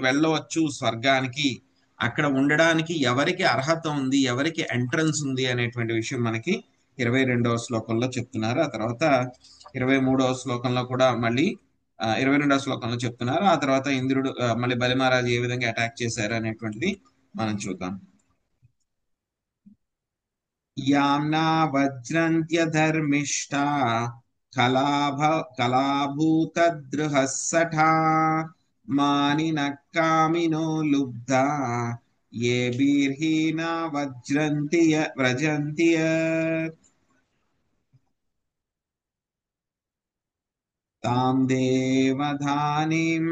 వెళ్ళవచ్చు స్వర్గానికి, అక్కడ ఉండడానికి ఎవరికి అర్హత ఉంది, ఎవరికి ఎంట్రన్స్ ఉంది అనేటువంటి విషయం మనకి 22వ శ్లోకంలో చెప్తున్నారు. ఆ తర్వాత 23వ శ్లోకంలో కూడా మళ్ళీ 22వ శ్లోకంలో చెప్తున్నారు. ఆ తర్వాత ఇంద్రుడు మళ్ళీ బలి మహారాజు ఏ విధంగా అటాక్ చేశారు అనేటువంటిది మనం చూద్దాం. యామ్నా వజ్రంత్యధర్మిష్టా కళాభూతదృహస్సఠా మానినః కామినో లుబ్ధా ఏ బీర్హీనా వ్రజంతి యత్ తాం దేవధానిం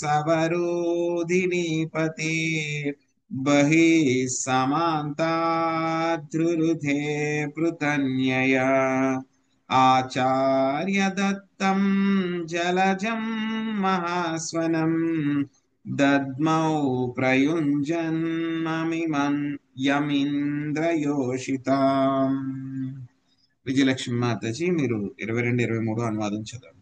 సవరోధినీపతే బహిః సమాంతాద్రురుధే పృతన్యయా ఆచార్య దత్తం జలజం మహాస్వనం దద్మౌ ప్రయుంజన్మమిమం యమింద్రయోషితాం. విజయలక్ష్మి మాతాజీ మీరు 22, 23 అనువాదం చదవండి.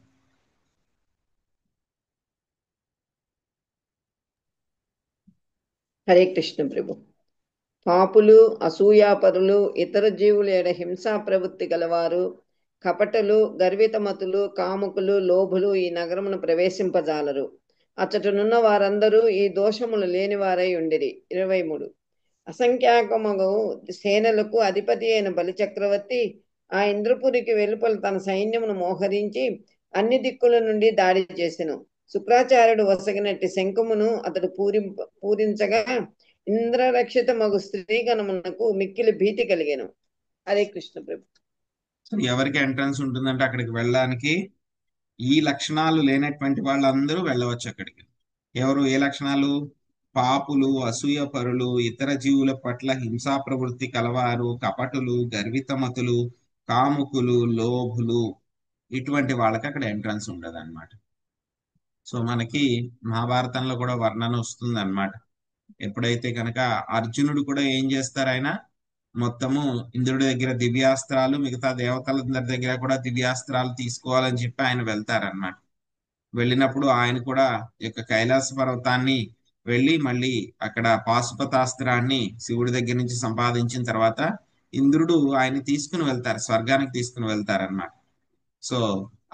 హరే కృష్ణ ప్రభు. పాపులు, అసూయాపరులు, ఇతర జీవుల ఎడ హింసా ప్రవృత్తి గలవారు, కపటలు, గర్వితమతులు, కాముకులు, లోభులు ఈ నగరమును ప్రవేశింపజాలరు. అచ్చటనున్న వారందరూ ఈ దోషములు లేనివారై ఉండిరి. 23. అసంఖ్యాకమగు సేనలకు అధిపతి అయిన బలిచక్రవర్తి ఆ ఇంద్రపురికి వెలుపల తన సైన్యమును మోహరించి అన్ని దిక్కుల నుండి దాడి చేసెను. శుక్రాచార్యుడు వసగినట్టి శంఖమును అతడు పూరించగా ఇంద్రరక్షిత మగు స్త్రీగణమునకు మిక్కిలి భీతి కలిగెను. హరే కృష్ణ ప్రభు. ఎవరికి ఎంట్రన్స్ ఉంటుందంటే అక్కడికి వెళ్ళడానికి ఈ లక్షణాలు లేనటువంటి వాళ్ళందరూ వెళ్ళవచ్చు అక్కడికి. ఎవరు? ఏ లక్షణాలు? పాపులు, అసూయపరులు, ఇతర జీవుల పట్ల హింసా ప్రవృత్తి కలవారు, కపటులు, గర్వితమతులు, కాముకులు, లోభులు, ఇటువంటి వాళ్ళకి అక్కడ ఎంట్రన్స్ ఉండదు అనమాట. సో మనకి మహాభారతంలో కూడా వర్ణన వస్తుంది అనమాట. ఎప్పుడైతే కనుక అర్జునుడు కూడా ఏం చేస్తారు, ఆయన మొత్తము ఇంద్రుడి దగ్గర దివ్యాస్త్రాలు, మిగతా దేవతలందరి దగ్గర కూడా దివ్యాస్త్రాలు తీసుకోవాలని చెప్పి ఆయన వెళ్తారనమాట. వెళ్ళినప్పుడు ఆయన కూడా ఈ యొక్క కైలాస పర్వతాన్ని వెళ్ళి మళ్ళీ అక్కడ పాశుపతాస్త్రాన్ని శివుడి దగ్గర నుంచి సంపాదించిన తర్వాత ఇంద్రుడు ఆయన తీసుకుని వెళ్తారు, స్వర్గానికి తీసుకుని వెళ్తారన్నమాట. సో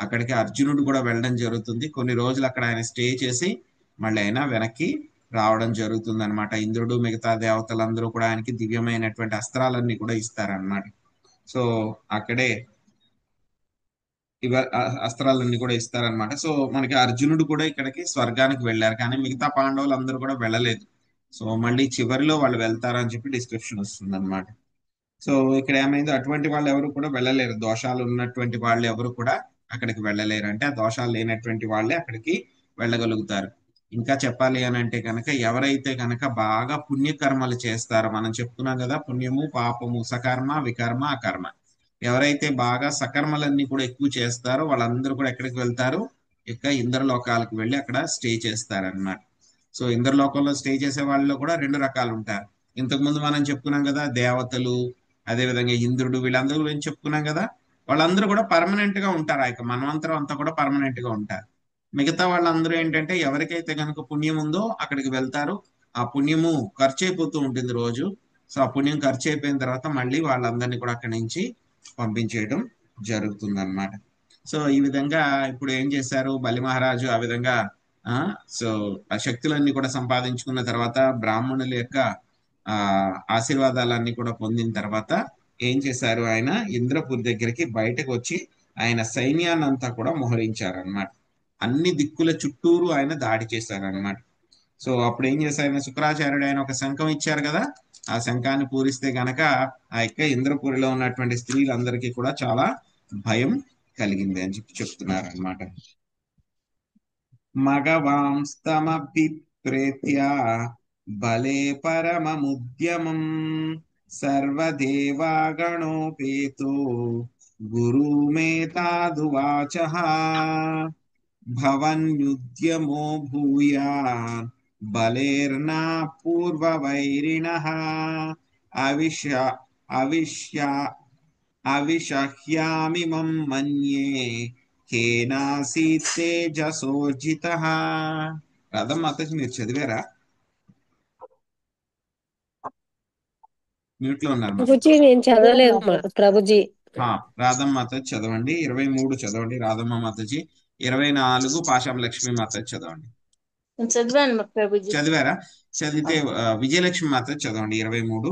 అక్కడికి అర్జునుడు కూడా వెళ్ళడం జరుగుతుంది. కొన్ని రోజులు అక్కడ ఆయన స్టే చేసి మళ్ళీ ఆయన వెనక్కి రావడం జరుగుతుంది అనమాట. ఇంద్రుడు మిగతా దేవతలందరూ కూడా ఆయనకి దివ్యమైనటువంటి అస్త్రాలన్నీ కూడా ఇస్తారనమాట. సో అక్కడే అస్త్రాలన్నీ కూడా ఇస్తారనమాట. సో మనకి అర్జునుడు కూడా ఇక్కడికి స్వర్గానికి వెళ్ళారు, కానీ మిగతా పాండవులు అందరూ కూడా వెళ్ళలేదు. సో మళ్ళీ చివరిలో వాళ్ళు వెళ్తారని చెప్పి డిస్క్రిప్షన్ వస్తుంది అనమాట. సో ఇక్కడ ఏమైంది, అటువంటి వాళ్ళు ఎవరు కూడా వెళ్ళలేరు. దోషాలు ఉన్నటువంటి వాళ్ళు ఎవరు కూడా అక్కడికి వెళ్ళలేరు. అంటే ఆ దోషాలు లేనటువంటి వాళ్ళే అక్కడికి వెళ్ళగలుగుతారు. ఇంకా చెప్పాలి అని అంటే కనుక ఎవరైతే కనుక బాగా పుణ్యకర్మలు చేస్తారో, మనం చెప్పుకున్నాం కదా, పుణ్యము, పాపము, సకర్మ, వికర్మ, అకర్మ. ఎవరైతే బాగా సకర్మలన్నీ కూడా ఎక్కువ చేస్తారో వాళ్ళందరూ కూడా ఎక్కడికి వెళ్తారు, ఇక ఇంద్రలోకాలకు వెళ్ళి అక్కడ స్టే చేస్తారన్నమాట. సో ఇంద్రలోకంలో స్టే చేసే వాళ్ళలో కూడా రెండు రకాలు ఉంటారు. ఇంతకుముందు మనం చెప్పుకున్నాం కదా, దేవతలు, అదేవిధంగా ఇంద్రుడు, వీళ్ళందరూ గురించి చెప్పుకున్నాం కదా. వాళ్ళందరూ కూడా పర్మనెంట్ గా ఉంటారు. ఆ యొక్క మన్వంతరం అంతా కూడా పర్మనెంట్ గా ఉంటారు. మిగతా వాళ్ళందరూ ఏంటంటే ఎవరికైతే కనుక పుణ్యం ఉందో అక్కడికి వెళ్తారు. ఆ పుణ్యము ఖర్చు అయిపోతూ ఉంటుంది రోజు. సో ఆ పుణ్యం ఖర్చు అయిపోయిన తర్వాత మళ్ళీ వాళ్ళందరినీ కూడా అక్కడి నుంచి పంపించేయడం జరుగుతుంది అన్నమాట. సో ఈ విధంగా ఇప్పుడు ఏం చేశారు, బలి మహారాజు ఆ విధంగా సో ఆ శక్తులన్నీ కూడా సంపాదించుకున్న తర్వాత, బ్రాహ్మణుల యొక్క ఆశీర్వాదాలన్నీ కూడా పొందిన తర్వాత ఏం చేశారు, ఆయన ఇంద్రపురి దగ్గరికి బయటకు వచ్చి ఆయన సైన్యాన్ని అంతా కూడా మోహరించారనమాట. అన్ని దిక్కుల చుట్టూరు ఆయన దాడి చేశారనమాట. సో అప్పుడు ఏం చేశారు, శుక్రాచార్యుడు ఆయన ఒక శంఖం ఇచ్చారు కదా, ఆ శంఖాన్ని పూరిస్తే గనక ఆ యొక్క ఇంద్రపురిలో ఉన్నటువంటి స్త్రీలందరికీ కూడా చాలా భయం కలిగింది అని చెప్పి చెప్తున్నారు అనమాట. మగవాంస్తమభిప్రేత్య బలే పరమముద్యమం సర్వదేవాగణోపేతో గురుమేతాదువాచః భవన్యుద్యమో భూయాన్ బలేర్నా పూర్వవైరిణః అవిషహ్యామిమం మన్యే కేనాసీత్ తేజసోర్జితః. రాధమ్మ మాతాజీ మీరు చదివారా? మ్యూట్ లో ఉన్నారు ప్రభుజీ నేను చదవలేదు ప్రభుజీ. రాధమ్మ మాతాజీ చదవండి. 23 చదవండి రాధమ్మ మాతాజీ. 24 పాషాం లక్ష్మి మాతాజీ చదవండి. చదివాను ప్రభుజీ. చదివారా? చదివితే విజయలక్ష్మి మాతాజీ చదవండి 23.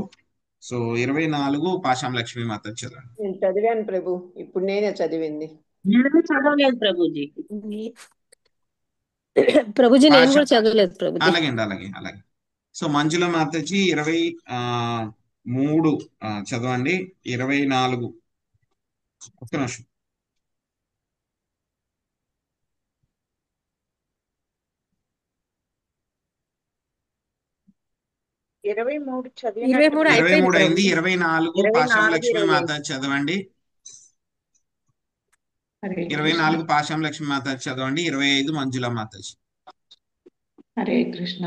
సో 24 పాషాం లక్ష్మి మాతాజీ చదవండి. నేను చదివాను ప్రభు, ఇప్పుడు నేనే చదివింది. చదవలేదు ప్రభుజీ. ప్రభుజీ నేను కూడా చదవలేదు ప్రభుజీ. అలాగే అలాగే. సో మంజుల మాతాజీ 23 చదవండి. 24 ఒక్క నిమిషం. 23 అయింది. 24 పాషాం లక్ష్మి మాతాజీ చదవండి. 24 పాషాం లక్ష్మి మాతాజీ చదవండి. 25 మంజుల మాతాజీ. హరే కృష్ణ.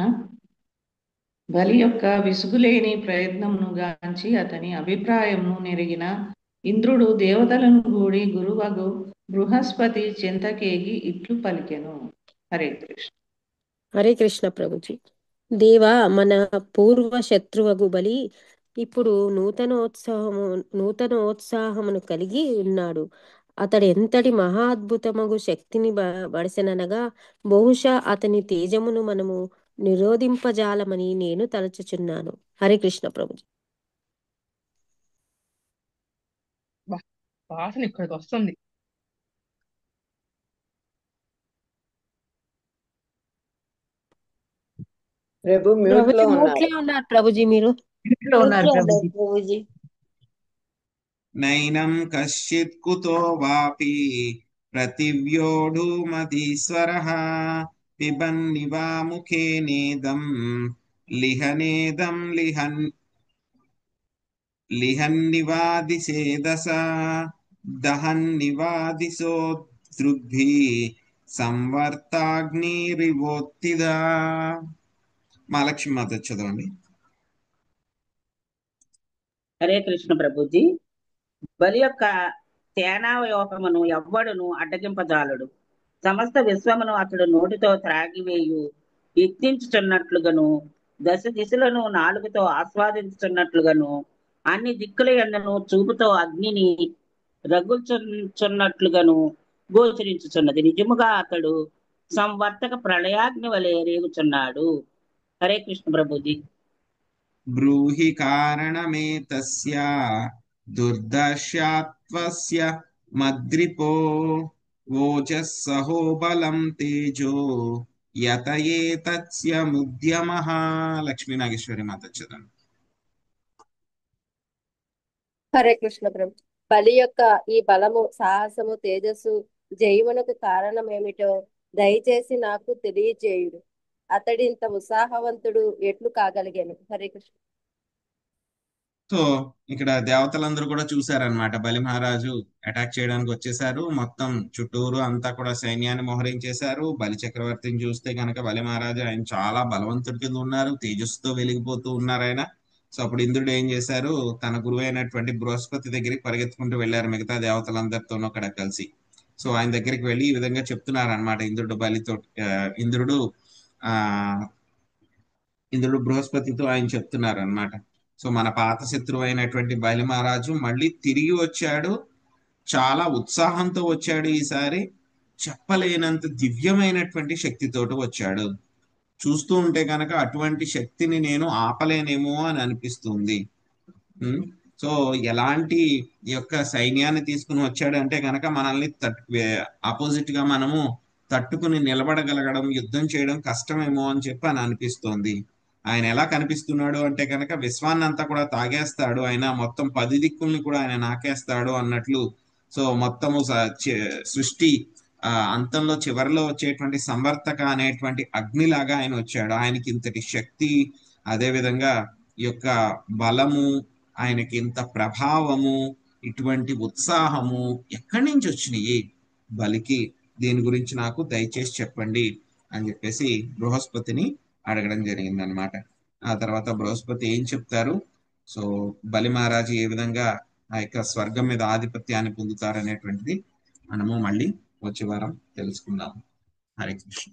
బలి యొక్క విసుగులేని ప్రయత్నమును గాంచి అతని అభిప్రాయమును నెరిగిన ఇంద్రుడు దేవతలను గూడి గురువగు బృహస్పతి చింతకేగి ఇట్లు పలికెను. హరే కృష్ణ. హరే కృష్ణ ప్రభుజీ. దేవా, మన పూర్వ శత్రువగు బలి ఇప్పుడు నూతనోత్సాహమును కలిగి ఉన్నాడు. అతడు ఎంతటి మహా అద్భుతమగు శక్తిని బడసెననగా బహుశా అతని తేజమును మనము నిరోధింపజాలమని నేను తలచుచున్నాను. హరే కృష్ణ ప్రభుజీ. వాసన ఇక్కడికి వస్తుంది. ప్రభు మ్యూట్ లో మ్యూట్ లో ఉన్నారు ప్రభుజీ. మీరు ప్రభుజీ. నైనం కశ్చిత్ కుతో వాపి ప్రతివ్యోఢుమధీశ్వరః పిబన్నివా ముఖేనేదం లిహనేదం లిహన్నివాదిసేదస దహన్నివాదిసో దృగ్భి సంవర్తాగ్నిరివోత్తిదా. మహాలక్ష్మి మాత చదవండి. హరే కృష్ణ ప్రభుజీ. బలి యొక్క సేనావ్యూహమును ఎవ్వడును అడ్డగింపజాలడు. సమస్త విశ్వమును అతడు నోటితో త్రాగివేయు యత్నించుచున్నట్లుగాను దశ దిశలను నాలుగుతో ఆస్వాదించుచున్నట్లుగాను అన్ని దిక్కుల యందును చూపుతో అగ్నిని రగుల్చుచున్నట్లుగాను గోచరించుచున్నది. నిజముగా అతడు సంవర్తక ప్రళయాగ్ని వలె రేగుచున్నాడు. హరే కృష్ణ ప్రభుజీ. బ్రూహి కారణమేతస్య దుర్దర్శాత్వస్య మద్రిపో ఓజస్సహో బలం తేజో యతయేతస్య ముద్యమః. లక్ష్మీ నాగేశ్వరి మాత చదవండి. హరే కృష్ణ ప్రభు. బలి యొక్క ఈ బలము, సాహసము, తేజస్సు, జయమునకు కారణమేమిటో దయచేసి నాకు తెలియజేయుడు. అతడింత ఉత్సాహవంతుడు ఎట్లు కాగలిగాను. హరే కృష్ణ. సో ఇక్కడ దేవతలందరూ కూడా చూసారనమాట. బలి మహారాజు అటాక్ చేయడానికి వచ్చేసారు. మొత్తం చుట్టూరు అంతా కూడా సైన్యాన్ని మోహరించేశారు. బలి చక్రవర్తిని చూస్తే కనుక బలి మహారాజు ఆయన చాలా బలవంతుడి కింద ఉన్నారు, తేజస్సుతో వెలిగిపోతూ ఉన్నారు ఆయన. సో అప్పుడు ఇంద్రుడు ఏం చేశారు, తన గురువు అయినటువంటి బృహస్పతి దగ్గరికి పరిగెత్తుకుంటూ వెళ్ళారు మిగతా దేవతలందరితోనూ అక్కడ కలిసి. సో ఆయన దగ్గరికి వెళ్ళి ఈ విధంగా చెప్తున్నారు అనమాట. ఇంద్రుడు బృహస్పతితో ఆయన చెప్తున్నారు అనమాట. సో మన పాత శత్రువు అయినటువంటి బలి మహారాజు మళ్ళీ తిరిగి వచ్చాడు, చాలా ఉత్సాహంతో వచ్చాడు. ఈసారి చెప్పలేనంత దివ్యమైనటువంటి శక్తితోటి వచ్చాడు. చూస్తూ ఉంటే కనుక అటువంటి శక్తిని నేను ఆపలేనేమో అని అనిపిస్తుంది. సో ఎలాంటి యొక్క సైన్యాన్ని తీసుకుని వచ్చాడు అంటే కనుక మనల్ని ఆపోజిట్ గా మనము తట్టుకుని నిలబడగలగడం, యుద్ధం చేయడం కష్టమేమో అని చెప్పి అని అనిపిస్తోంది. ఆయన ఎలా కనిపిస్తున్నాడు అంటే కనుక విశ్వాన్నంతా కూడా తాగేస్తాడు ఆయన, మొత్తం 10 దిక్కుల్ని కూడా ఆయన నాకేస్తాడు అన్నట్లు. సో మొత్తము సృష్టి అంతంలో చివరిలో వచ్చేటువంటి సంవర్తక అనేటువంటి అగ్నిలాగా ఆయన వచ్చాడు. ఆయనకి ఇంతటి శక్తి, అదే విధంగా ఈ యొక్క బలము, ఆయనకి ఇంత ప్రభావము, ఇటువంటి ఉత్సాహము ఎక్కడి నుంచి వచ్చినాయి బలికి? దీని గురించి నాకు దయచేసి చెప్పండి అని చెప్పేసి బృహస్పతిని అడగడం జరిగింది అనమాట. ఆ తర్వాత బృహస్పతి ఏం చెప్తారు, సో బలి మహారాజు ఏ విధంగా ఆ యొక్క స్వర్గం మీద ఆధిపత్యాన్ని పొందుతారు అనేటువంటిది మనము మళ్ళీ వచ్చే వారం తెలుసుకుందాం. హరే కృష్ణ.